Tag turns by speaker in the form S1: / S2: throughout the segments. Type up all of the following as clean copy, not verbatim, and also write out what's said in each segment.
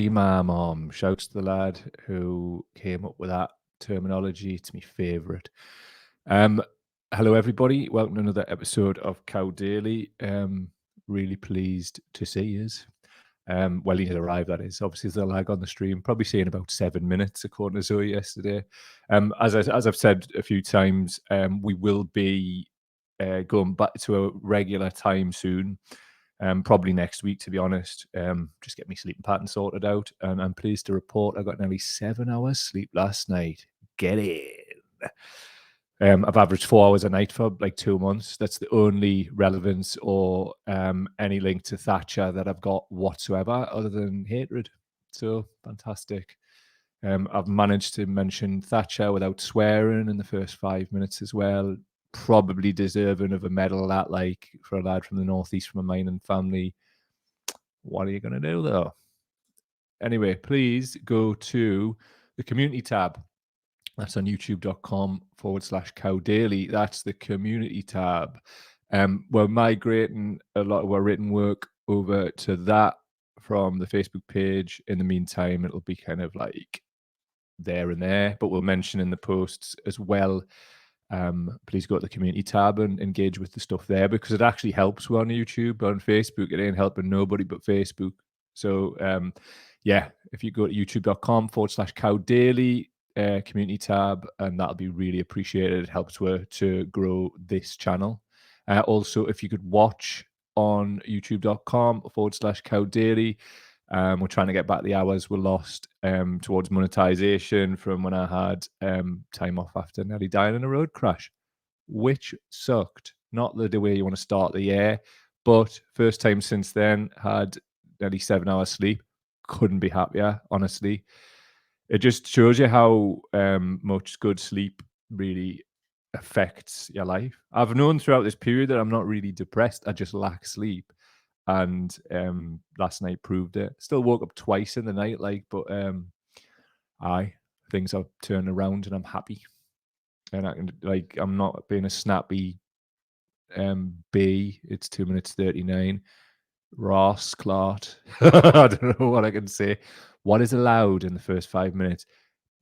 S1: Daddy My Mom. Shouts to the lad who came up with that terminology. It's my favourite. Hello, everybody. Welcome to another episode of Cow Daily. Really pleased to see you. Well, he's arrived, that is. Obviously, there's a lag on the stream. Probably seeing about 7 minutes, according to Zoe yesterday. As I've said a few times, we will be going back to a regular time soon. Probably next week, to be honest. Just get my sleeping pattern sorted out. And I'm pleased to report I got nearly 7 hours sleep last night. Get in. I've averaged 4 hours a night for like 2 months. That's the only relevance or any link to Thatcher that I've got whatsoever, other than hatred. So fantastic. I've managed to mention Thatcher without swearing in the first 5 minutes as well. Probably deserving of a medal, that, like, for a lad from the northeast from a mining family. What are you going to do, though? Anyway, please go to the community tab. That's on youtube.com/Cow Daily. That's the community tab. We're migrating a lot of our written work over to that from the Facebook page. In the meantime, it'll be kind of like there and there, but we'll mention in the posts as well. Please go to the community tab and engage with the stuff there, because it actually helps. We're on YouTube. On Facebook, it ain't helping nobody but Facebook. So yeah, if you go to youtube.com/Cow Daily, community tab, and that'll be really appreciated. It helps to grow this channel. Also, if you could watch on youtube.com/Cow Daily. We're trying to get back the hours we lost towards monetization from when I had time off after nearly dying in a road crash, which sucked. Not the way you want to start the year, but first time since then, had nearly 7 hours sleep. Couldn't be happier, honestly. It just shows you how much good sleep really affects your life. I've known throughout this period that I'm not really depressed. I just lack sleep. And last night proved it. Still woke up twice in the night, like, but things are turning around and I'm happy. And I can, like, I'm not being a snappy B. It's 2 minutes 39. Ross Clart. I don't know what I can say. What is allowed in the first 5 minutes?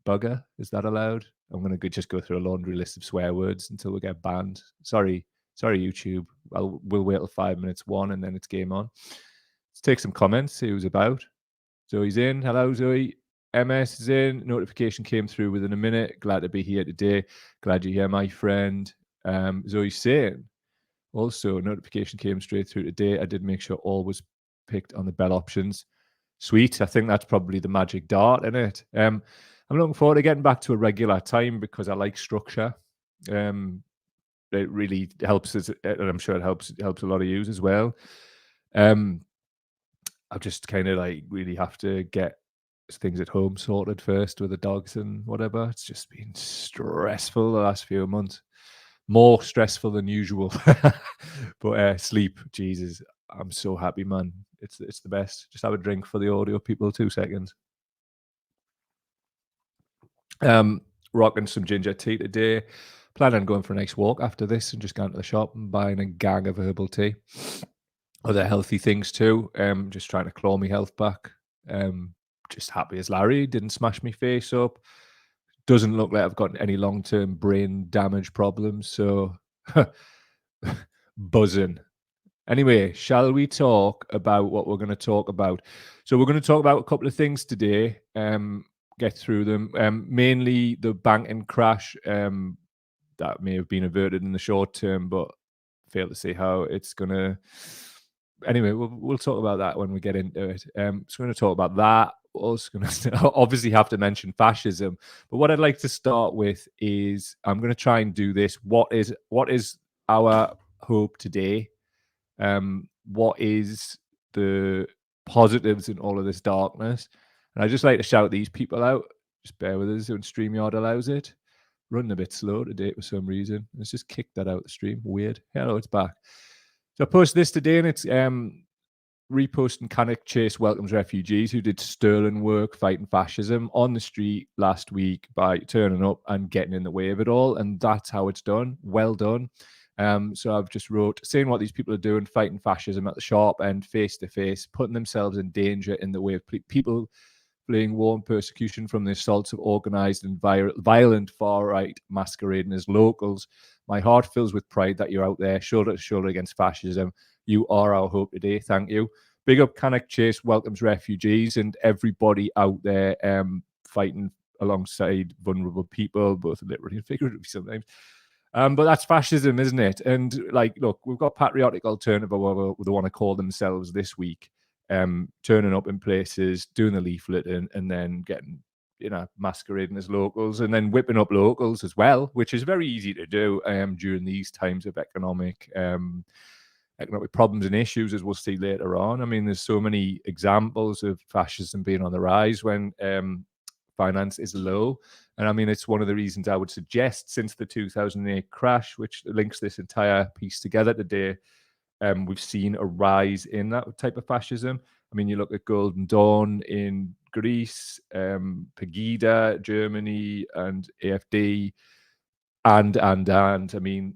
S1: Bugger, is that allowed? I'm going to just go through a laundry list of swear words until we get banned. Sorry, YouTube. We'll wait till 5 minutes 1 and then it's game on. Let's take some comments, see who's about. Zoe's in. Hello, Zoe. MS is in. Notification came through within a minute. Glad to be here today. Glad you're here, my friend. Zoe's saying, also, notification came straight through today. I did make sure all was picked on the bell options. Sweet. I think that's probably the magic dart, isn't it? I'm looking forward to getting back to a regular time because I like structure. It really helps us, and I'm sure it helps a lot of you as well. I just kind of like really have to get things at home sorted first with the dogs and whatever. It's just been stressful the last few months. More stressful than usual. But sleep, Jesus, I'm so happy, man. It's the best. Just have a drink for the audio people. 2 seconds. Rocking some ginger tea today. Plan on going for a nice walk after this and just going to the shop and buying a gang of herbal tea. Other healthy things too. Just trying to claw my health back. Just happy as Larry. Didn't smash my face up. Doesn't look like I've got any long-term brain damage problems. So buzzing. Anyway, shall we talk about what we're going to talk about? So we're going to talk about a couple of things today. Get through them. Mainly the banking crash that may have been averted in the short term, but fail to see how it's going to. Anyway, we'll talk about that when we get into it. So we're going to talk about that. Also going to obviously have to mention fascism, but what I'd like to start with is I'm going to try and do this. What is our hope today? What is the positives in all of this darkness? And I just like to shout these people out. Just bear with us when StreamYard allows it. Running a bit slow today for some reason. Let's just kick that out the stream. Weird. Hello, it's back. So I posted this today, and it's reposting Cannock Chase welcomes refugees who did sterling work fighting fascism on the street last week by turning up and getting in the way of it all. And that's how it's done. Well done. So I've just wrote, saying what these people are doing, fighting fascism at the sharp end, face to face, putting themselves in danger in the way of people fleeing war and persecution from the assaults of organised and violent far-right masquerading as locals. My heart fills with pride that you're out there, shoulder to shoulder against fascism. You are our hope today. Thank you. Big up Cannock Chase welcomes refugees and everybody out there fighting alongside vulnerable people, both literally and figuratively sometimes. But that's fascism, isn't it? And like, look, we've got patriotic alternative, or whatever they want to call themselves this week, turning up in places, doing the leafleting, and then getting, masquerading as locals, and then whipping up locals as well, which is very easy to do during these times of economic problems and issues, as we'll see later on. I mean, there's so many examples of fascism being on the rise when finance is low. And I mean, it's one of the reasons I would suggest since the 2008 crash, which links this entire piece together today, we've seen a rise in that type of fascism. I mean, you look at Golden Dawn in Greece, Pegida, Germany, and AFD, and I mean,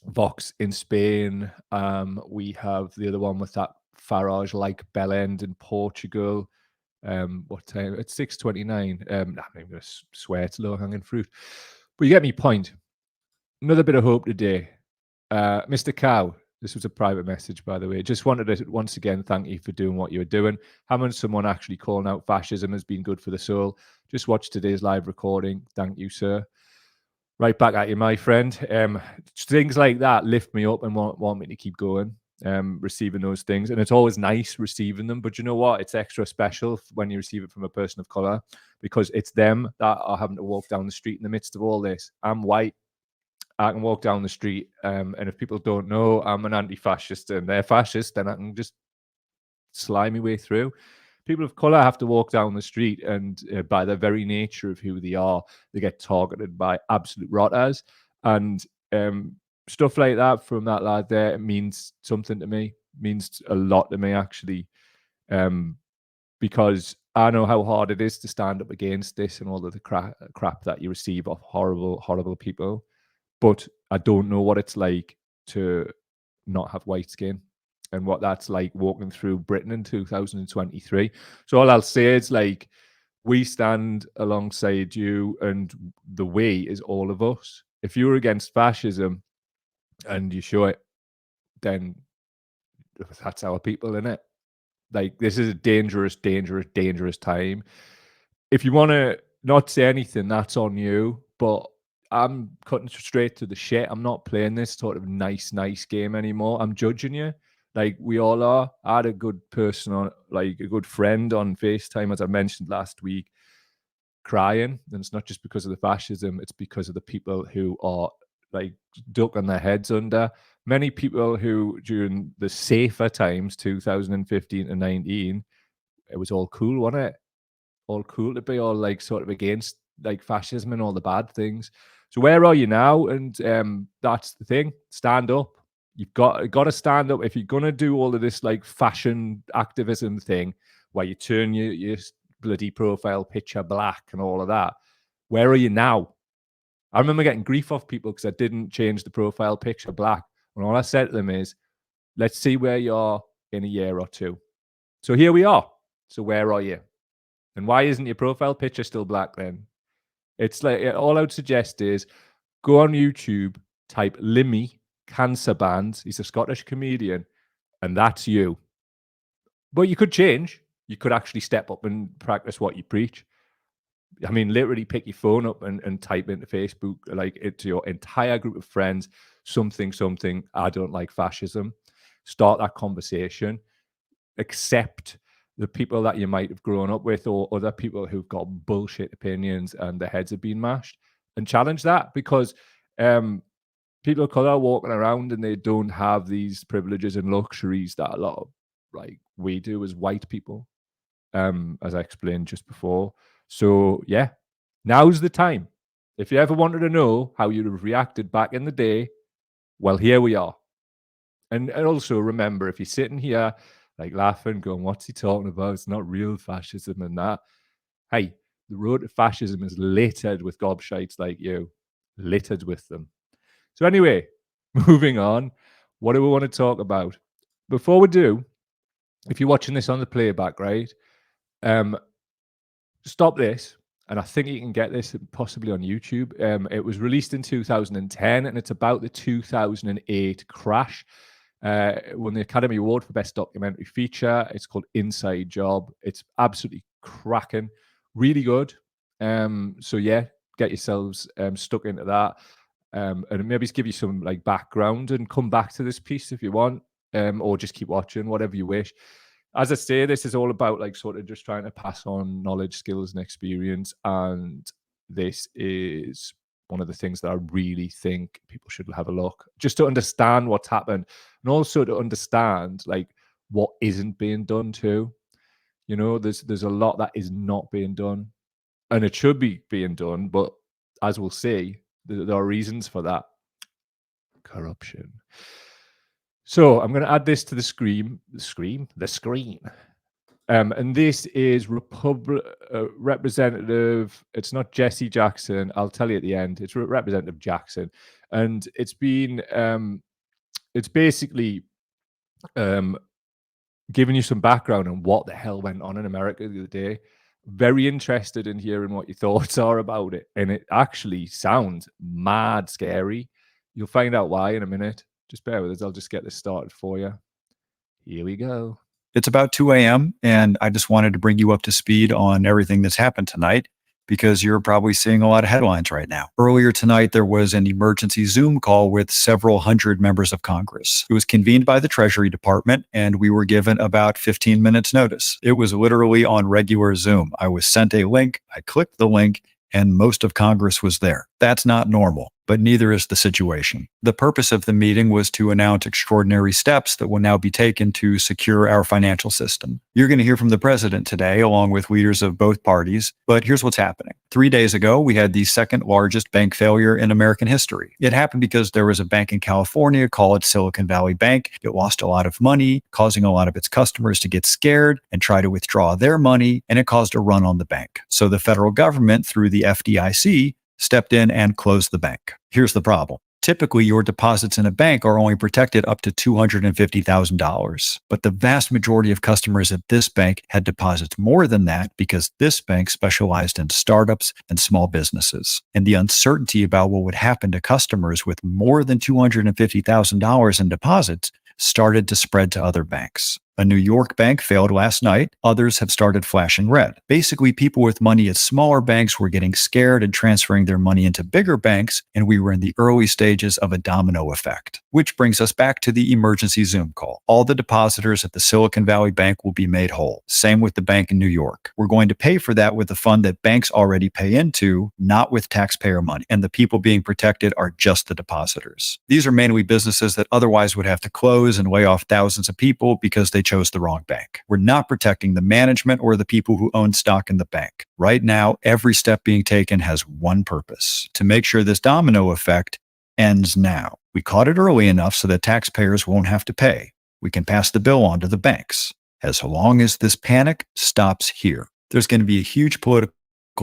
S1: Vox in Spain. We have the other one with that Farage-like Bellend in Portugal. What time? It's 6:29. I'm going to swear it's low-hanging fruit. But you get me point. Another bit of hope today. Mr. Cow, this was a private message, by the way. Just wanted to once again thank you for doing what you were doing. Having someone actually calling out fascism has been good for the soul. Just watch today's live recording. Thank you, sir. Right back at you, my friend. Things like that lift me up and want me to keep going, receiving those things. And it's always nice receiving them. But you know what? It's extra special when you receive it from a person of color, because it's them that are having to walk down the street in the midst of all this. I'm white. I can walk down the street. And if people don't know I'm an anti-fascist and they're fascist, then I can just slide my way through. People of color have to walk down the street, and by the very nature of who they are, they get targeted by absolute rotters. And stuff like that from that lad there, it means something to me. It means a lot to me, actually, because I know how hard it is to stand up against this and all of the crap that you receive off horrible, horrible people. But I don't know what it's like to not have white skin, and what that's like walking through Britain in 2023. So all I'll say is, like, we stand alongside you, and the we is all of us. If you're against fascism and you show it, then that's our people, innit? Like, this is a dangerous, dangerous, dangerous time. If you want to not say anything, that's on you. But I'm cutting straight to the shit. I'm not playing this sort of nice game anymore. I'm judging you, like we all are. I had a good person on, like a good friend on FaceTime, as I mentioned last week, crying. And it's not just because of the fascism, it's because of the people who are like ducking their heads under. Many people who, during the safer times, 2015 to 19, it was all cool, wasn't it? All cool to be all like sort of against like fascism and all the bad things. So where are you now? And that's the thing. Stand up. You've got to stand up if you're gonna do all of this like fashion activism thing, where you turn your bloody profile picture black and all of that. Where are you now? I remember getting grief off people because I didn't change the profile picture black. And all I said to them is, let's see where you are in a year or two. So here we are. So where are you? And why isn't your profile picture still black then? It's like, all I would suggest is go on YouTube, type Limmy Cancer Band. He's a Scottish comedian, and that's you. But you could change. You could actually step up and practice what you preach. I mean, literally pick your phone up and type into Facebook, like into your entire group of friends, something, I don't like fascism. Start that conversation. Accept the people that you might have grown up with, or other people who've got bullshit opinions and their heads have been mashed, and challenge that, because people of color are walking around and they don't have these privileges and luxuries that a lot of like we do as white people, as I explained just before. So yeah, now's the time. If you ever wanted to know how you'd have reacted back in the day, well, here we are. And also remember, if you're sitting here like laughing, going, what's he talking about? It's not real fascism and that. Hey, the road to fascism is littered with gobshites like you, littered with them. So anyway, moving on. What do we want to talk about? Before we do, if you're watching this on the playback, right? stop this. And I think you can get this possibly on YouTube. It was released in 2010, and it's about the 2008 crash. Won the Academy Award for Best Documentary Feature. It's called Inside Job. It's absolutely cracking, really good. So yeah, get yourselves stuck into that, and maybe give you some like background, and come back to this piece if you want, or just keep watching, whatever you wish. As I say, this is all about like sort of just trying to pass on knowledge, skills, and experience, and this is one of the things that I really think people should have a look, just to understand what's happened, and also to understand like what isn't being done too. You know, there's a lot that is not being done, and it should be being done, but as we'll see, there are reasons for that. Corruption. So I'm going to add this to the screen. The screen. And this is Representative. It's not Jesse Jackson. I'll tell you at the end. It's Representative Jackson, and it's been. It's basically giving you some background on what the hell went on in America the other day. Very interested in hearing what your thoughts are about it, and it actually sounds mad scary. You'll find out why in a minute. Just bear with us. I'll just get this started for you. Here we go.
S2: It's about 2 a.m., and I just wanted to bring you up to speed on everything that's happened tonight, because you're probably seeing a lot of headlines right now. Earlier tonight, there was an emergency Zoom call with several hundred members of Congress. It was convened by the Treasury Department, and we were given about 15 minutes notice. It was literally on regular Zoom. I was sent a link, I clicked the link, and most of Congress was there. That's not normal, but neither is the situation. The purpose of the meeting was to announce extraordinary steps that will now be taken to secure our financial system. You're going to hear from the president today, along with leaders of both parties, but here's what's happening. 3 days ago, we had the second largest bank failure in American history. It happened because there was a bank in California called Silicon Valley Bank. It lost a lot of money, causing a lot of its customers to get scared and try to withdraw their money, and it caused a run on the bank. So the federal government, through the FDIC, stepped in and closed the bank. Here's the problem. Typically, your deposits in a bank are only protected up to $250,000. But the vast majority of customers at this bank had deposits more than that, because this bank specialized in startups and small businesses. And the uncertainty about what would happen to customers with more than $250,000 in deposits started to spread to other banks. A New York bank failed last night. Others have started flashing red. Basically, people with money at smaller banks were getting scared and transferring their money into bigger banks, and we were in the early stages of a domino effect. Which brings us back to the emergency Zoom call. All the depositors at the Silicon Valley Bank will be made whole. Same with the bank in New York. We're going to pay for that with a fund that banks already pay into, not with taxpayer money. And the people being protected are just the depositors. These are mainly businesses that otherwise would have to close and lay off thousands of people because they chose the wrong bank. We're not protecting the management or the people who own stock in the bank. Right now, every step being taken has one purpose: to make sure this domino effect ends now. We caught it early enough so that taxpayers won't have to pay. We can pass the bill on to the banks. As long as this panic stops here. There's going to be a huge political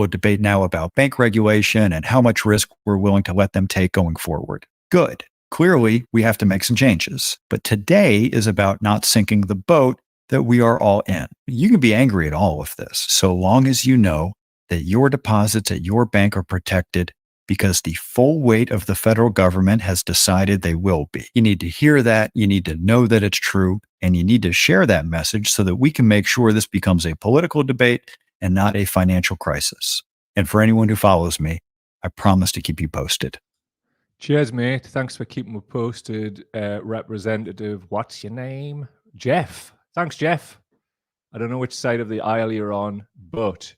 S2: debate now about bank regulation and how much risk we're willing to let them take going forward. Good. Clearly, we have to make some changes. But today is about not sinking the boat that we are all in. You can be angry at all of this, so long as you know that your deposits at your bank are protected because the full weight of the federal government has decided they will be. You need to hear that, you need to know that it's true, and you need to share that message so that we can make sure this becomes a political debate and not a financial crisis. And for anyone who follows me, I promise to keep you posted.
S1: Cheers, mate. Thanks for keeping me posted. Representative, what's your name? Jeff. Thanks, Jeff. I don't know which side of the aisle you're on, but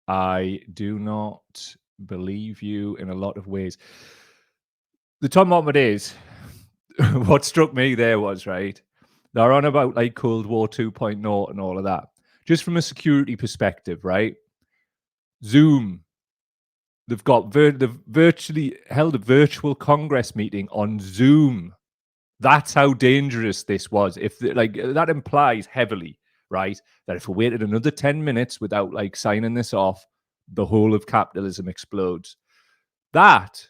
S1: I do not believe you in a lot of ways. The top moment is, what struck me there was, right, they're on about like Cold War 2.0 and all of that. Just from a security perspective, right? Zoom. They've virtually held a virtual Congress meeting on Zoom. That's how dangerous this was. If that implies heavily, right, that if we waited another 10 minutes without like signing this off, the whole of capitalism explodes. That,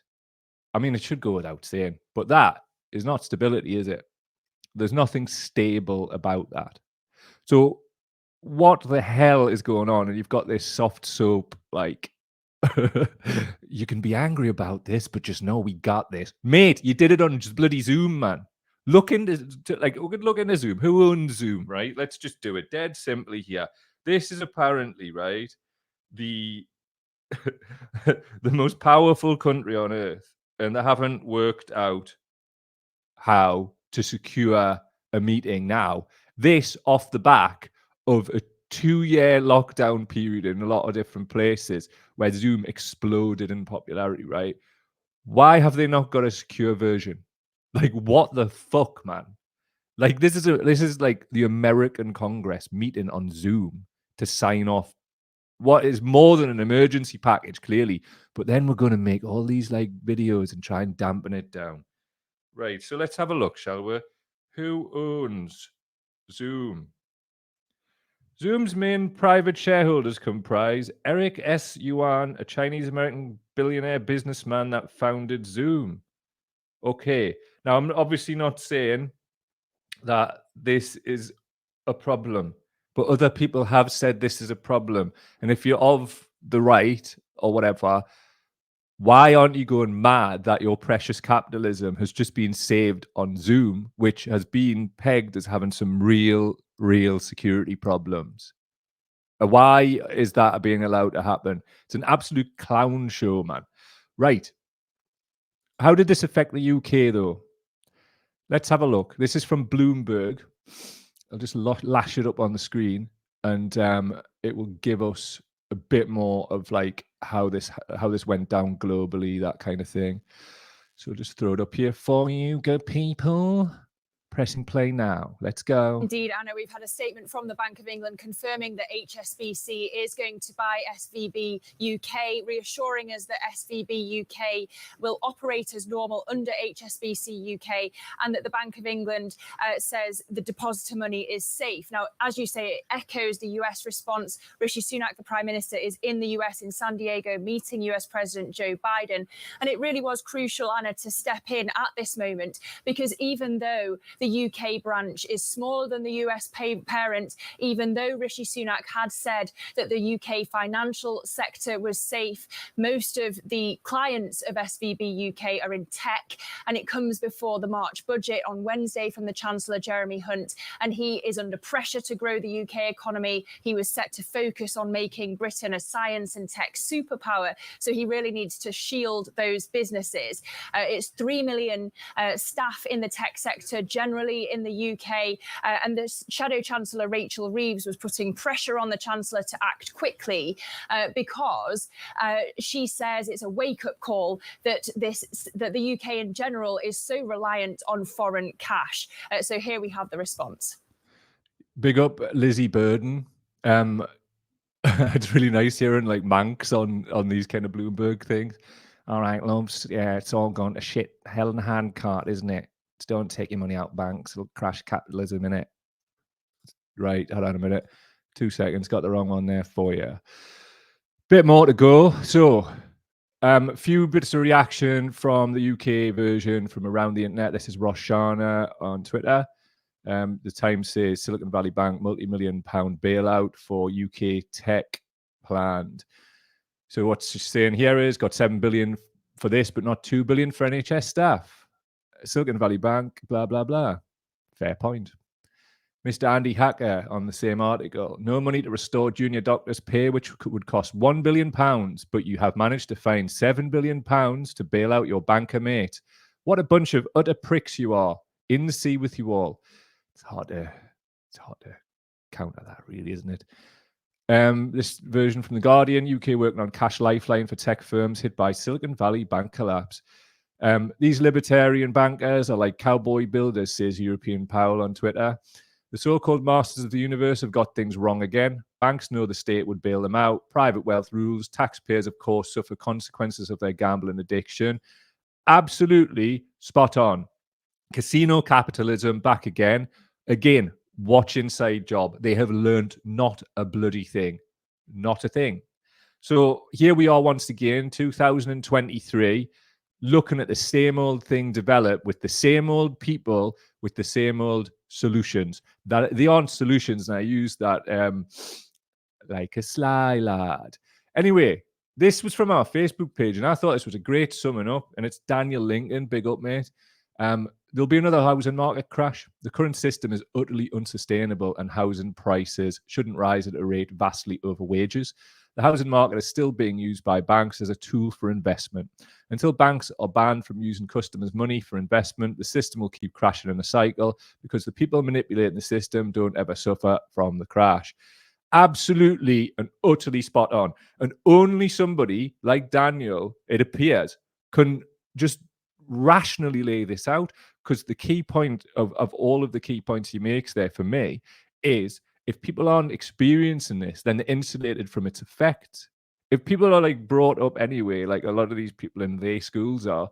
S1: I mean, it should go without saying, but that is not stability, is it? There's nothing stable about that. So what the hell is going on? And you've got this soft soap, like, you can be angry about this, but just know we got this. Mate, you did it on just bloody Zoom, man. Look into Zoom. Who owns Zoom, right? Let's just do it dead simply here. This is apparently, right, the the most powerful country on earth, and they haven't worked out how to secure a meeting now. This off the back of a 2-year lockdown period in a lot of different places where Zoom exploded in popularity, right? Why have they not got a secure version? Like, what the fuck, man? Like, this is like the American Congress meeting on Zoom to sign off what is more than an emergency package, clearly. But then we're going to make all these like videos and try and dampen it down. Right, so let's have a look, shall we? Who owns Zoom? Zoom's main private shareholders comprise Eric S. Yuan, a Chinese-American billionaire businessman that founded Zoom. Okay, now I'm obviously not saying that this is a problem, but other people have said this is a problem. And if you're of the right or whatever, why aren't you going mad that your precious capitalism has just been saved on Zoom, which has been pegged as having some real security problems? Why is that being allowed to happen? It's an absolute clown show, man. Right. How did this affect the UK, though? Let's have a look. This is from Bloomberg. I'll just lash it up on the screen, and it will give us a bit more of like how this went down globally, that kind of thing. So I'll just throw it up here for you, good people. Pressing play now. Let's go.
S3: Indeed, Anna, we've had a statement from the Bank of England confirming that HSBC is going to buy SVB UK, reassuring us that SVB UK will operate as normal under HSBC UK, and that the Bank of England says the depositor money is safe. Now, as you say, it echoes the US response. Rishi Sunak, the Prime Minister, is in the US in San Diego meeting US President Joe Biden. And it really was crucial, Anna, to step in at this moment, because even though the UK branch is smaller than the US parent, even though Rishi Sunak had said that the UK financial sector was safe, most of the clients of SVB UK are in tech, and it comes before the March budget on Wednesday from the Chancellor Jeremy Hunt, and he is under pressure to grow the UK economy. He was set to focus on making Britain a science and tech superpower, so he really needs to shield those businesses. It's 3 million staff in the tech sector generally in the UK, and the Shadow Chancellor Rachel Reeves was putting pressure on the Chancellor to act quickly because she says it's a wake-up call that the UK in general is so reliant on foreign cash. So here we have the response.
S1: Big up Lizzie Burden. It's really nice hearing like Manx on these kind of Bloomberg things. All right, loves. Yeah, it's all gone to shit. Hell in a handcart, isn't it? Just don't take your money out banks. It'll crash capitalism, innit? Right, hold on a minute. 2 seconds. Got the wrong one there for you. Bit more to go. So, a few bits of reaction from the UK version from around the internet. This is Roshana on Twitter. The Times says Silicon Valley Bank multi-million-pound bailout for UK tech planned. So what's she saying here is got 7 billion for this, but not 2 billion for NHS staff. Silicon Valley Bank, blah, blah, blah. Fair point. Mr. Andy Hacker on the same article. No money to restore junior doctors' pay, which would cost £1 billion, but you have managed to find £7 billion to bail out your banker mate. What a bunch of utter pricks you are. In the sea with you all. It's hard to counter that, really, isn't it? This version from The Guardian, UK working on cash lifeline for tech firms hit by Silicon Valley bank collapse. These libertarian bankers are like cowboy builders, says European Powell on Twitter. The so-called masters of the universe have got things wrong again. Banks know the state would bail them out. Private wealth rules. Taxpayers, of course, suffer consequences of their gambling addiction. Absolutely spot on. Casino capitalism back again. Again, watch inside job. They have learned not a bloody thing. Not a thing. So here we are once again, 2023, looking at the same old thing develop with the same old people, with the same old solutions. That they aren't solutions, and I use that like a sly lad. Anyway, this was from our Facebook page, and I thought this was a great summing up. And it's Daniel Lincoln, big up, mate. There'll be another housing market crash. The current system is utterly unsustainable, and housing prices shouldn't rise at a rate vastly over wages. The housing market is still being used by banks as a tool for investment. Until banks are banned from using customers' money for investment, the system will keep crashing in a cycle because the people manipulating the system don't ever suffer from the crash. Absolutely and utterly spot on. And only somebody like Daniel, it appears, can just rationally lay this out, because the key point of all of the key points he makes there for me is, if people aren't experiencing this, then they're insulated from its effects. If people are like brought up anyway, like a lot of these people in their schools are,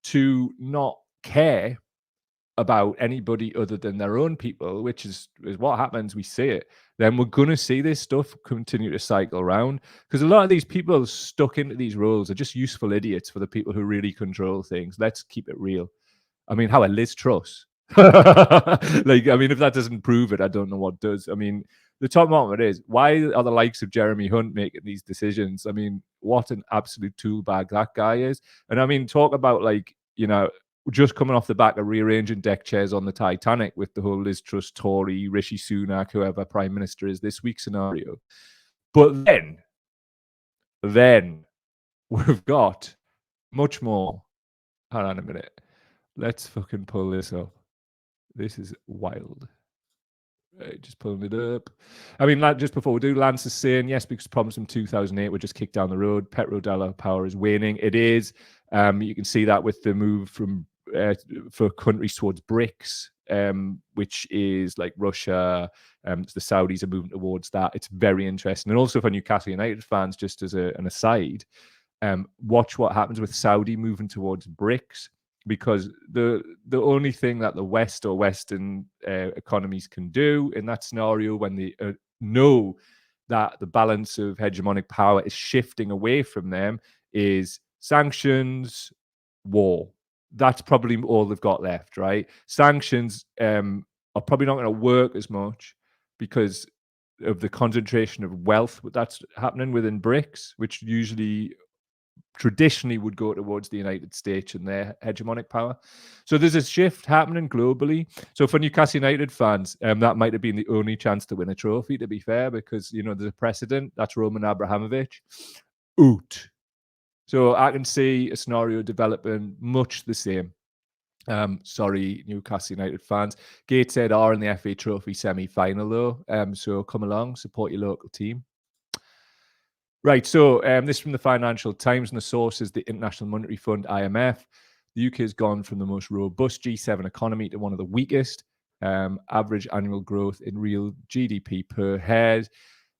S1: to not care about anybody other than their own people, which is what happens, we see it, then we're going to see this stuff continue to cycle around, because a lot of these people stuck into these roles are just useful idiots for the people who really control things. Let's keep it real. I mean, how a Liz Truss? Like, I mean, if that doesn't prove it, I don't know what does. I mean, the top moment is, why are the likes of Jeremy Hunt making these decisions? I mean, what an absolute tool bag that guy is. And I mean, talk about, like, you know, just coming off the back of rearranging deck chairs on the Titanic with the whole Liz Truss, Tory, Rishi Sunak, whoever Prime Minister is this week scenario. But then we've got much more. Hold on a minute. Let's fucking pull this up. This is wild. Just pulling it up. I mean, just before we do, Lance is saying, yes, because problems from 2008 were just kicked down the road. Petrodollar power is waning. It is. You can see that with the move from for countries towards BRICS, which is like Russia. The Saudis are moving towards that. It's very interesting. And also for Newcastle United fans, just as an aside, watch what happens with Saudi moving towards BRICS, because the only thing that the West or Western economies can do in that scenario, when they know that the balance of hegemonic power is shifting away from them, is sanctions, war. That's probably all they've got left, right? Sanctions are probably not going to work as much because of the concentration of wealth that's happening within BRICS, which usually traditionally would go towards the United States and their hegemonic power. So there's a shift happening globally. So for Newcastle United fans, that might have been the only chance to win a trophy, to be fair, because, you know, there's a precedent. That's Roman Abramovich. Oot. So I can see a scenario developing much the same. Sorry, Newcastle United fans. Gateshead are in the FA Trophy semi-final, though. So come along, support your local team. Right, so this is from the Financial Times, and the source is the International Monetary Fund, IMF. The UK has gone from the most robust G7 economy to one of the weakest. Average annual growth in real GDP per head.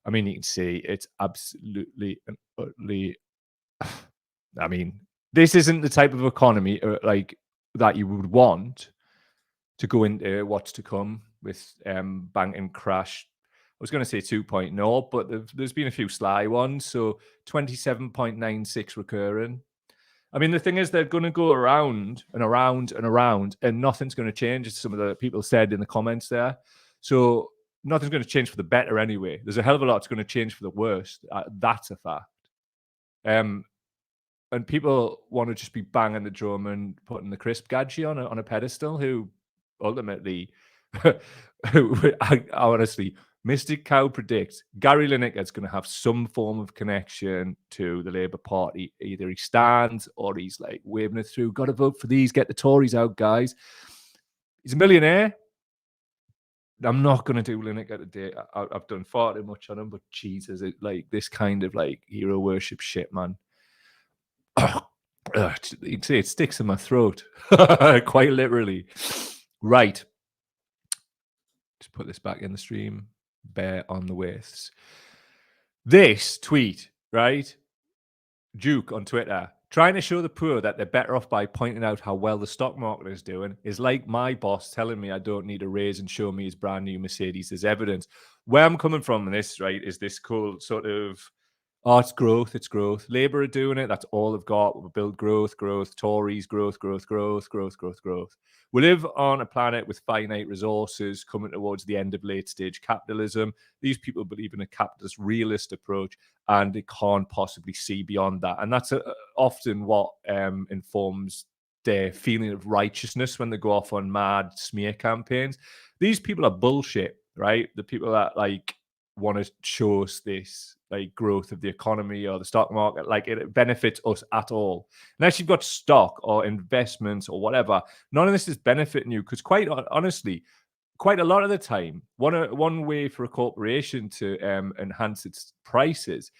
S1: I mean, you can see it's absolutely and utterly. I mean, this isn't the type of economy like that you would want to go into what's to come with banking crash. I was going to say 2.0, but there's been a few sly ones. So 27.96 recurring. I mean, the thing is, they're going to go around and around and around, and nothing's going to change, as some of the people said in the comments there. So nothing's going to change for the better anyway. There's a hell of a lot that's going to change for the worst. That's a fact. And people want to just be banging the drum and putting the crisp gadget on a pedestal, who ultimately, I honestly, Mystic Cow predicts Gary Lineker's going to have some form of connection to the Labour Party. Either he stands or he's like waving it through. Got to vote for these. Get the Tories out, guys. He's a millionaire. I'm not going to do Lineker today. I've done far too much on him, but Jesus, like this kind of like hero worship shit, man. You can see it sticks in my throat, quite literally. Right. Just put this back in the stream. Bear on the waists. This tweet, right? Duke on Twitter, trying to show the poor that they're better off by pointing out how well the stock market is doing, is like my boss telling me I don't need a raise and show me his brand new Mercedes as evidence. Where I'm coming from in this, right, is this cool sort of Oh, it's growth. It's growth. Labour are doing it. That's all they've got. We build growth, growth. Tories, growth, growth, growth, growth, growth, growth. We live on a planet with finite resources coming towards the end of late stage capitalism. These people believe in a capitalist realist approach, and they can't possibly see beyond that. And that's often what informs their feeling of righteousness when they go off on mad smear campaigns. These people are bullshit, right? The people that like want to show us this like growth of the economy or the stock market, like it benefits us at all. Unless you've got stock or investments or whatever, none of this is benefiting you, because quite honestly, quite a lot of the time, one way for a corporation to enhance its prices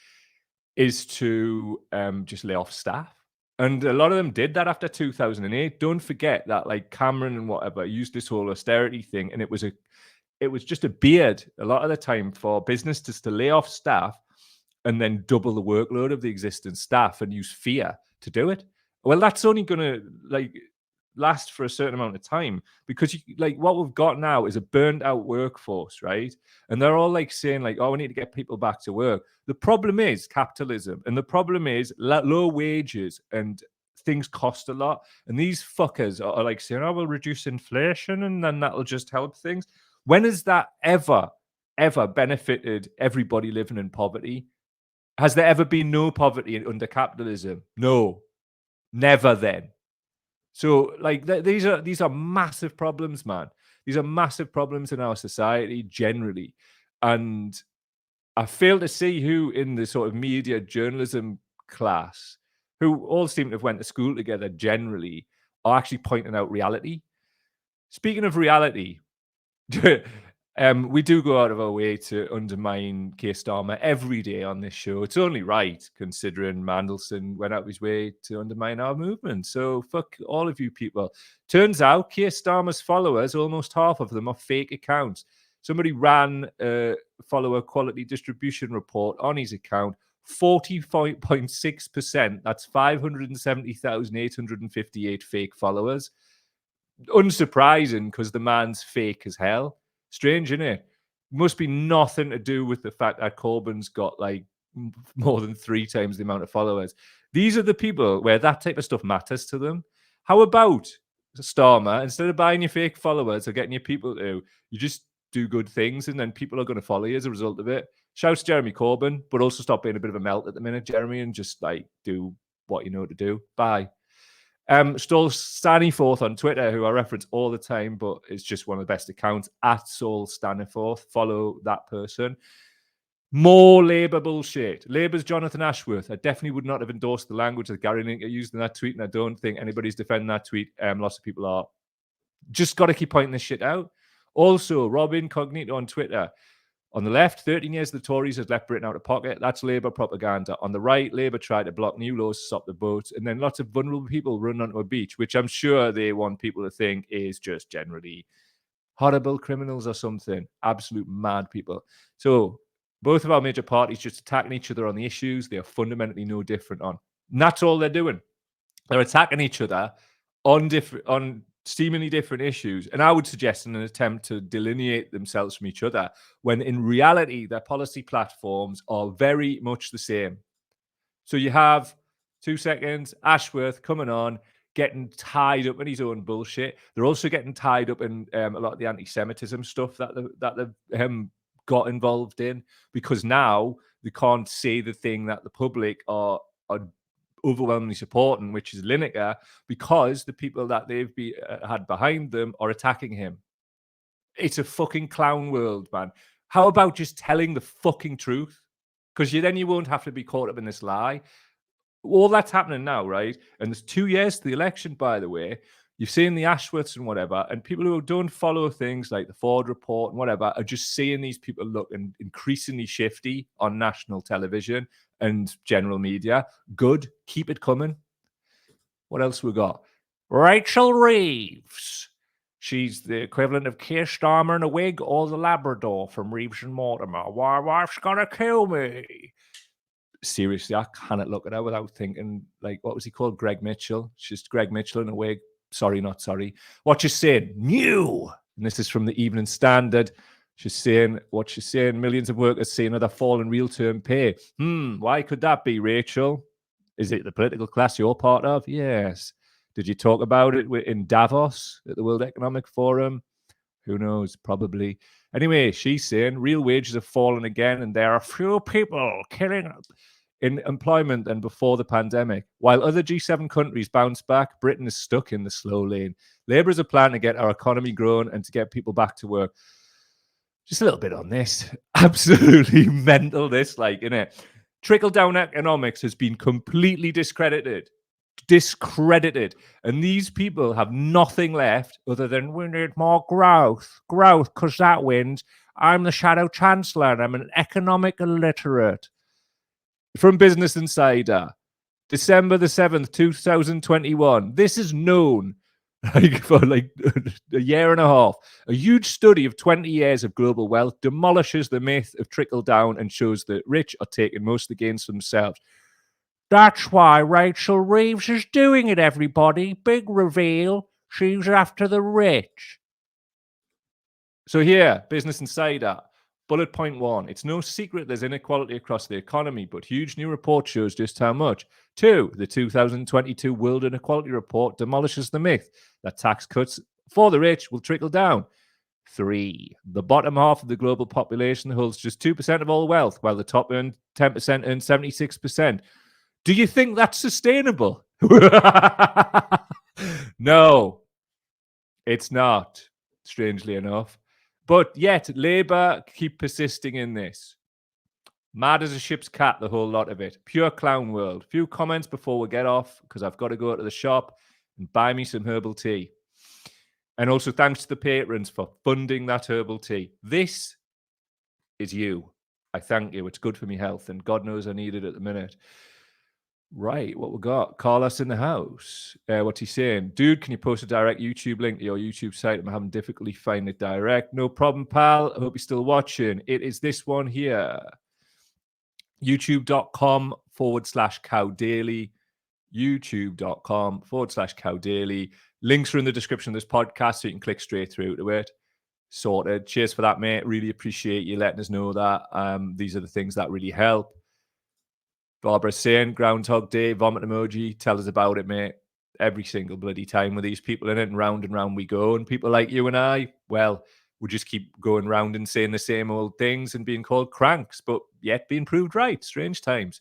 S1: is to just lay off staff. And a lot of them did that after 2008. Don't forget that like Cameron and whatever used this whole austerity thing, and it was just a beard a lot of the time for businesses to lay off staff and then double the workload of the existing staff and use fear to do it. Well, that's only going to like last for a certain amount of time, because like what we've got now is a burned out workforce, right? And they're all like saying like, oh, we need to get people back to work. The problem is capitalism, and the problem is low wages, and things cost a lot. And these fuckers are like saying, oh, we'll reduce inflation and then that'll just help things. When has that ever benefited everybody living in poverty? Has there ever been no poverty under capitalism? No, never then. So like these are massive problems, man. These are massive problems in our society generally. And I fail to see who in the sort of media journalism class, who all seem to have went to school together generally, are actually pointing out reality. Speaking of reality, we do go out of our way to undermine Keir Starmer every day on this show. It's only right, considering Mandelson went out of his way to undermine our movement. So fuck all of you people. Turns out Keir Starmer's followers, almost half of them, are fake accounts. Somebody ran a follower quality distribution report on his account. 45.6%. That's 570,858 fake followers. Unsurprising, because the man's fake as hell. Strange, isn't it? Must be nothing to do with the fact that Corbyn's got like more than 3 times the amount of followers. These are the people where that type of stuff matters to them. How about Starmer, instead of buying your fake followers or getting your people to, you just do good things, and then people are going to follow you as a result of it. Shouts Jeremy Corbyn, but also stop being a bit of a melt at the minute, Jeremy, and just like do what you know to do. Bye. Stole Staniforth on Twitter, who I reference all the time, but it's just one of the best accounts, at Saul Staniforth. Follow that person. More Labour bullshit. Labour's Jonathan Ashworth. I definitely would not have endorsed the language that Gary Linker used in that tweet, and I don't think anybody's defending that tweet. Lots of people are. Just got to keep pointing this shit out. Also, Rob Incognito on Twitter. On the left, 13 years the Tories has left Britain out of pocket. That's Labour propaganda. On the right, Labour tried to block new laws to stop the boats, and then lots of vulnerable people run onto a beach, which I'm sure they want people to think is just generally horrible criminals or something. Absolute mad people. So both of our major parties just attacking each other on the issues they are fundamentally no different on. And that's all they're doing. They're attacking each other on seemingly different issues, and I would suggest in an attempt to delineate themselves from each other, when in reality their policy platforms are very much the same. So you have 2 seconds, Ashworth coming on, getting tied up in his own bullshit. They're also getting tied up in a lot of the anti-Semitism stuff that they've got involved in, because now they can't say the thing that the public are overwhelmingly supporting, which is Lineker, because the people that they've had behind them are attacking him. It's a fucking clown world, man. How about just telling the fucking truth? Because then you won't have to be caught up in this lie. All that's happening now, right? And there's 2 years to the election, by the way. You've seen the Ashworths and whatever, and people who don't follow things like the Ford report and whatever are just seeing these people looking increasingly shifty on national television and general media. Good. Keep it coming. What else we got? Rachel Reeves. She's the equivalent of Keir Starmer in a wig, or the Labrador from Reeves and Mortimer. My wife's gonna kill me. Seriously, I cannot look at her without thinking, like, what was he called? Greg Mitchell. She's Greg Mitchell in a wig. Sorry, not sorry. What you saying? New. And this is from the Evening Standard. She's saying what she's saying. Millions of workers see another fall in real-term pay. Why could that be, Rachel? Is it the political class you're part of? Yes. Did you talk about it in Davos at the World Economic Forum? Who knows? Probably. Anyway, she's saying real wages have fallen again, and there are fewer people killing in employment than before the pandemic. While other G7 countries bounce back, Britain is stuck in the slow lane. Labour has a plan to get our economy growing and to get people back to work. Just a little bit on this. Absolutely mental, this, like, innit? Trickle-down economics has been completely discredited. And these people have nothing left other than we need more growth, because that wins. I'm the shadow chancellor and I'm an economic illiterate. From Business Insider, December the 7th, 2021. This is known for like a year and a half. A huge study of 20 years of global wealth demolishes the myth of trickle down and shows that rich are taking most of the gains for themselves. That's why Rachel Reeves is doing it, everybody. Big reveal. She's after the rich. So here, Business Insider, bullet point 1. It's no secret there's inequality across the economy, but huge new report shows just how much. 2. The 2022 World Inequality Report demolishes the myth that tax cuts for the rich will trickle down. 3. The bottom half of the global population holds just 2% of all wealth, while the top 10% earn 76%. Do you think that's sustainable? No, it's not, strangely enough. But yet, Labour keep persisting in this. Mad as a ship's cat, the whole lot of it. Pure clown world. Few comments before we get off, because I've got to go to the shop and buy me some herbal tea. And also thanks to the patrons for funding that herbal tea. This is you. I thank you. It's good for me health, and God knows I need it at the minute. Right, what we got? Carlos in the house. What's he saying? Dude, can you post a direct YouTube link to your YouTube site? I'm having difficulty finding it direct. No problem, pal. I hope you're still watching. It is this one here. YouTube.com/Cow Daily. YouTube.com/Cow Daily. Links are in the description of this podcast, so you can click straight through to it. Sorted. Cheers for that, mate. Really appreciate you letting us know that. These are the things that really help. Barbara saying, Groundhog Day, vomit emoji, tell us about it, mate. Every single bloody time with these people in it, and round we go. And people like you and I, well, we just keep going round and saying the same old things and being called cranks, but yet being proved right. Strange times.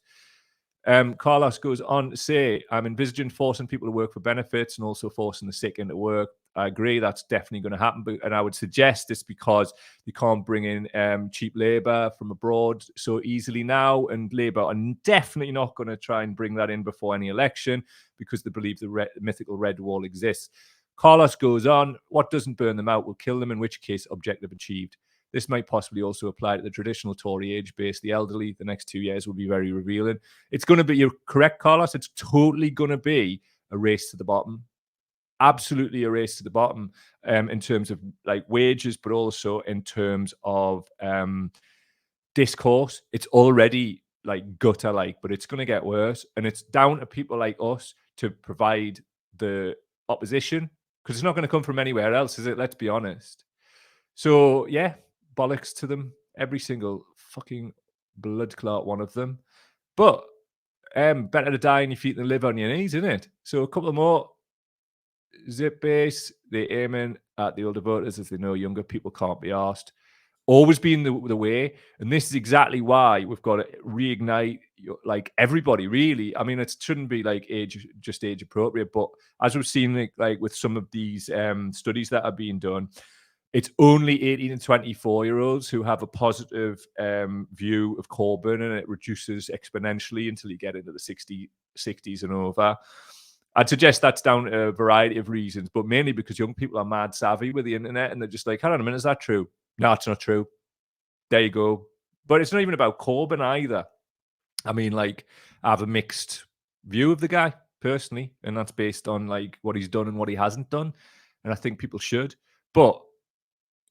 S1: Carlos goes on to say, I'm envisaging forcing people to work for benefits and also forcing the sick into work. I agree, that's definitely going to happen. And I would suggest it's because you can't bring in cheap labor from abroad so easily now. And Labour are definitely not going to try and bring that in before any election because they believe the mythical red wall exists. Carlos goes on, what doesn't burn them out will kill them, in which case objective achieved. This might possibly also apply to the traditional Tory age base, the elderly. The next 2 years will be very revealing. It's going to be, you're correct, Carlos, it's totally going to be a race to the bottom. Absolutely a race to the bottom in terms of like wages, but also in terms of discourse. It's already like gutter-like, but it's going to get worse. And it's down to people like us to provide the opposition because it's not going to come from anywhere else, is it? Let's be honest. So, yeah, bollocks to them. Every single fucking blood clot one of them. But better to die on your feet than live on your knees, isn't it? So a couple more. Zip base, they aiming at the older voters as they know younger people can't be asked. Always been the way. And this is exactly why we've got to reignite like everybody, really. I mean, it shouldn't be like age appropriate, but as we've seen like with some of these studies that are being done, it's only 18 and 24-year-olds who have a positive view of Corbyn, and it reduces exponentially until you get into the 60s and over. I'd suggest that's down to a variety of reasons, but mainly because young people are mad savvy with the internet, and they're just like, hang on a minute, is that true? No, it's not true. There you go. But it's not even about Corbyn either. I mean, like, I have a mixed view of the guy, personally, and that's based on, like, what he's done and what he hasn't done, and I think people should. But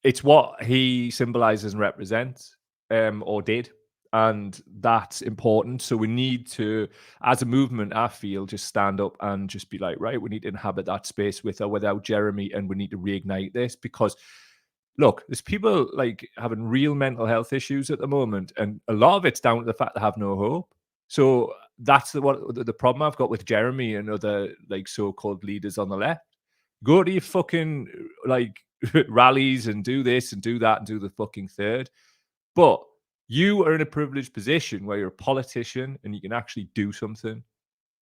S1: it's what he symbolizes and represents, or did. And that's important. So we need to, as a movement, I feel, just stand up and just be like, right, we need to inhabit that space with or without Jeremy, and we need to reignite this because look, there's people like having real mental health issues at the moment, and a lot of it's down to the fact they have no hope. So that's the problem I've got with Jeremy and other like so-called leaders on the left. Go to your fucking like rallies and do this and do that and do the fucking third. But you are in a privileged position where you're a politician and you can actually do something.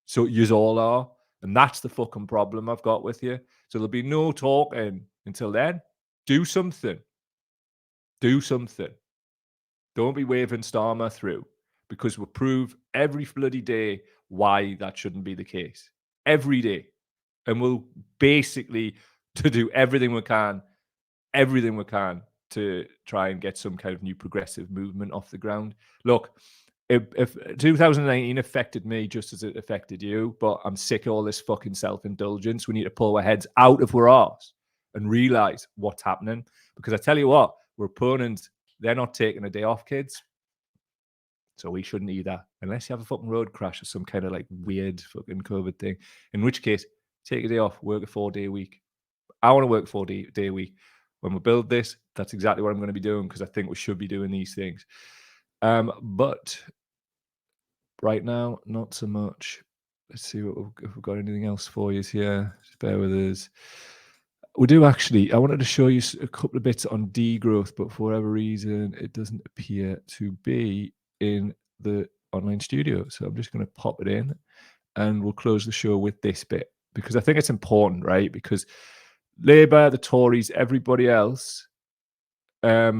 S1: So yous all are. And that's the fucking problem I've got with you. So there'll be no talking until then. Do something. Do something. Don't be waving Starmer through, because we'll prove every bloody day why that shouldn't be the case. Every day. And we'll basically to do everything we can to try and get some kind of new progressive movement off the ground. Look, if 2019 affected me just as it affected you, but I'm sick of all this fucking self-indulgence. We need to pull our heads out of our arse and realize what's happening. Because I tell you what, we're opponents, they're not taking a day off, kids. So we shouldn't either, unless you have a fucking road crash or some kind of like weird fucking COVID thing. In which case, take a day off, work a 4-day week. I want to work 4-day week. When we build this, that's exactly what I'm going to be doing, because I think we should be doing these things. But right now, not so much. Let's see if we've got anything else for you here. Just bear with us. We do actually. I wanted to show you a couple of bits on degrowth, but for whatever reason, it doesn't appear to be in the online studio. So I'm just going to pop it in, and we'll close the show with this bit, because I think it's important, right? Because Labour, the Tories, everybody else are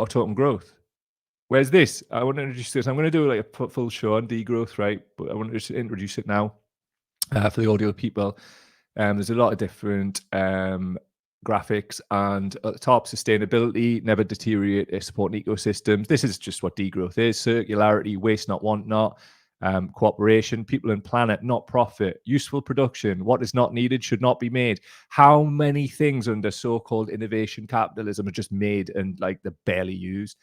S1: talking growth. Where's this? I want to introduce this. I'm going to do like a full show on degrowth, right? But I want to just introduce it now for the audio people. There's a lot of different graphics, and at the top, sustainability, never deteriorate supporting ecosystems. This is just what degrowth is: circularity, waste not, want not. Cooperation, people and planet, not profit, useful production, what is not needed should not be made. How many things under so-called innovation capitalism are just made and like they're barely used?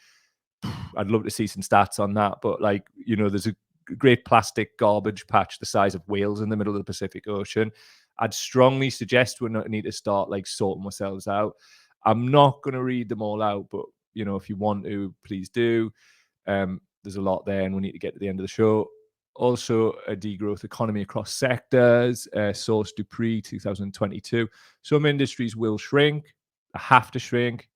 S1: I'd love to see some stats on that, but like, you know, there's a great plastic garbage patch the size of Wales in the middle of the Pacific Ocean. I'd strongly suggest we need to start like sorting ourselves out. I'm not going to read them all out, but you know, if you want to, please do. There's a lot there, and we need to get to the end of the show. Also, a degrowth economy across sectors. Source Dupree, 2022. Some industries will shrink, have to shrink.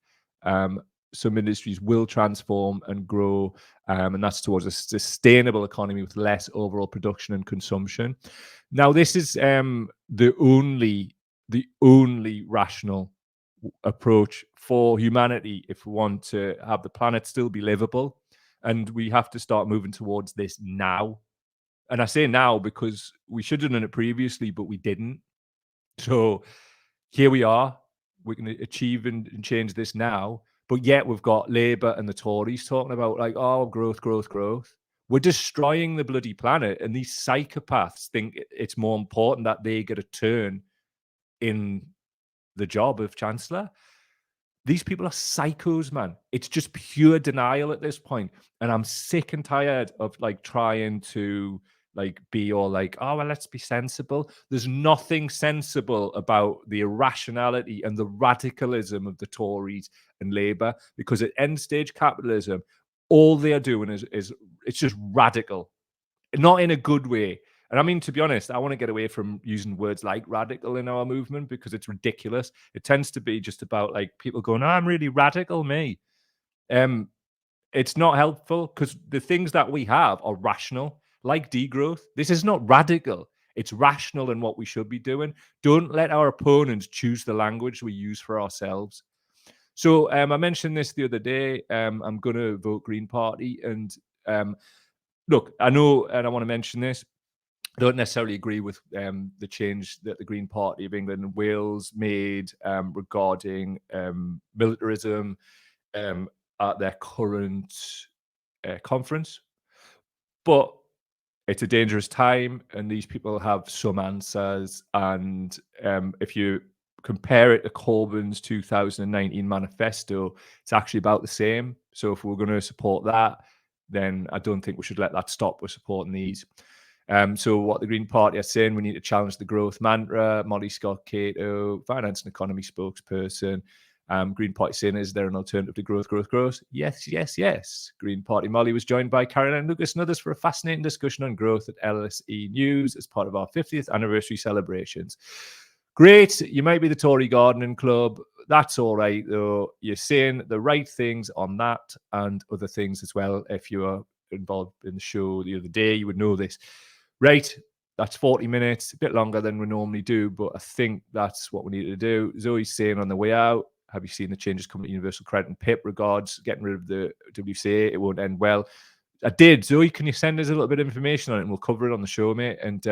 S1: Some industries will transform and grow, and that's towards a sustainable economy with less overall production and consumption. Now, this is the only rational approach for humanity if we want to have the planet still be livable, and we have to start moving towards this now. And I say now because we should have done it previously, but we didn't. So here we are. We can achieve and change this now. But yet we've got Labour and the Tories talking about like, oh, growth, growth, growth. We're destroying the bloody planet. And these psychopaths think it's more important that they get a turn in the job of Chancellor. These people are psychos, man. It's just pure denial at this point. And I'm sick and tired of like trying to like be all like, oh, well, let's be sensible. There's nothing sensible about the irrationality and the radicalism of the Tories and Labour, because at end stage capitalism, all they are doing is it's just radical, not in a good way. And I mean, to be honest, I want to get away from using words like radical in our movement because it's ridiculous. It tends to be just about like people going, oh, I'm really radical, me. It's not helpful because the things that we have are rational, like degrowth. This is not radical. It's rational in what we should be doing. Don't let our opponents choose the language we use for ourselves. So I mentioned this the other day. I'm going to vote Green Party. And look, I know, and I want to mention this, I don't necessarily agree with the change that the Green Party of England and Wales made regarding militarism at their current conference. But it's a dangerous time, and these people have some answers. And if you compare it to Corbyn's 2019 manifesto, it's actually about the same. So if we're going to support that, then I don't think we should let that stop. We're supporting these. So what the Green Party are saying, we need to challenge the growth mantra. Molly Scott Cato, finance and economy spokesperson, Green Party saying, is there an alternative to growth? Yes, yes, yes. Green Party Molly was joined by Caroline Lucas and others for a fascinating discussion on growth at LSE News as part of our 50th anniversary celebrations. Great. You might be the Tory Gardening Club. That's all right, though. You're saying the right things on that and other things as well. If you are involved in the show the other day, you would know this. Right. That's 40 minutes, a bit longer than we normally do, but I think that's what we need to do. Zoe's saying on the way out, have you seen the changes coming to Universal Credit and PIP regards getting rid of the WCA? It won't end well. I did. Zoe, can you send us a little bit of information on it and we'll cover it on the show, mate? And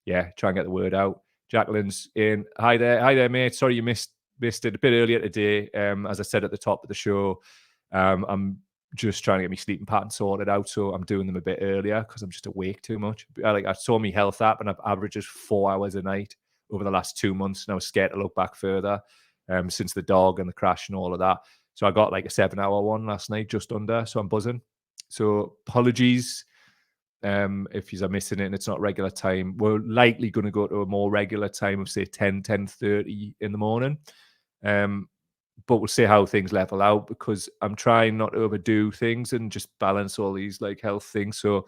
S1: yeah, try and get the word out. Jacqueline's in. Hi there, mate. Sorry you missed it a bit earlier today. As I said at the top of the show, I'm just trying to get my sleeping pattern sorted out, so I'm doing them a bit earlier because I'm just awake too much. I saw my health app and I've averaged 4 hours a night over the last 2 months, and I was scared to look back further since the dog and the crash and all of that. So I got like a 7-hour one last night, just under. So I'm buzzing. So apologies if you're missing it and it's not regular time. We're likely going to go to a more regular time of say 10:30 in the morning. But we'll see how things level out because I'm trying not to overdo things and just balance all these like health things. So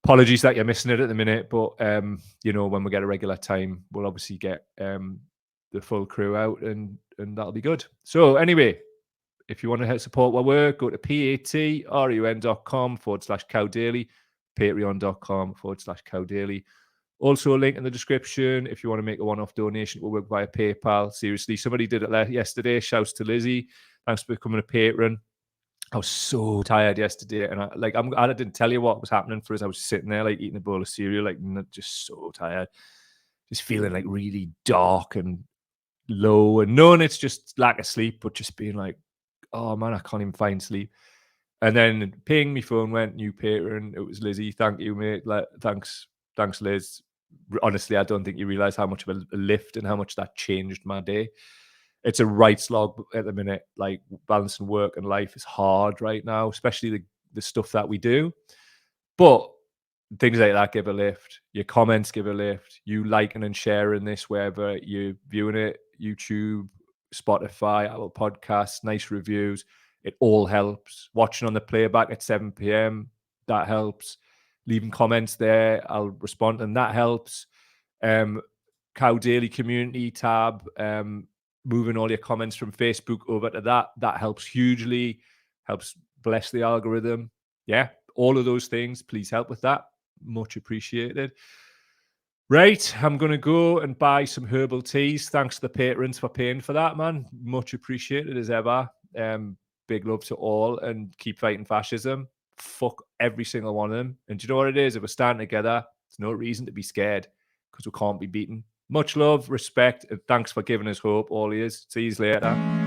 S1: apologies that you're missing it at the minute, but when we get a regular time, we'll obviously get the full crew out and that'll be good. So anyway, if you want to help support our work, go to patreon.com/cowdaily, patreon.com/cowdaily. Also, a link in the description if you want to make a one-off donation. We'll work via PayPal. Seriously, somebody did it yesterday. Shouts to Lizzie. Thanks for becoming a patron. I was so tired yesterday, and I didn't tell you what was happening for us. I was sitting there like eating a bowl of cereal, like just so tired, just feeling like really dark and low. And knowing it's just lack of sleep, but just being like, oh man, I can't even find sleep. And then ping, my phone went, new patron. It was Lizzie. Thank you, mate. Thanks, Liz. Honestly, I don't think you realize how much of a lift and how much that changed my day. It's a right slog at the minute. Like balancing work and life is hard right now, especially the stuff that we do. But things like that give a lift. Your comments give a lift. You liking and sharing this wherever you're viewing it, YouTube, Spotify, Apple Podcasts, nice reviews. It all helps. Watching on the playback at 7 p.m., that helps. Leaving comments there, I'll respond, and that helps. Cow Daily Community tab, moving all your comments from Facebook over to that helps hugely, helps bless the algorithm. Yeah, all of those things, please help with that. Much appreciated. Right, I'm going to go and buy some herbal teas. Thanks to the patrons for paying for that, man. Much appreciated as ever. Big love to all, and keep fighting fascism. Fuck every single one of them. And do you know what it is? If we're standing together, there's no reason to be scared because we can't be beaten. Much love, respect, and thanks for giving us hope, all years. See you later.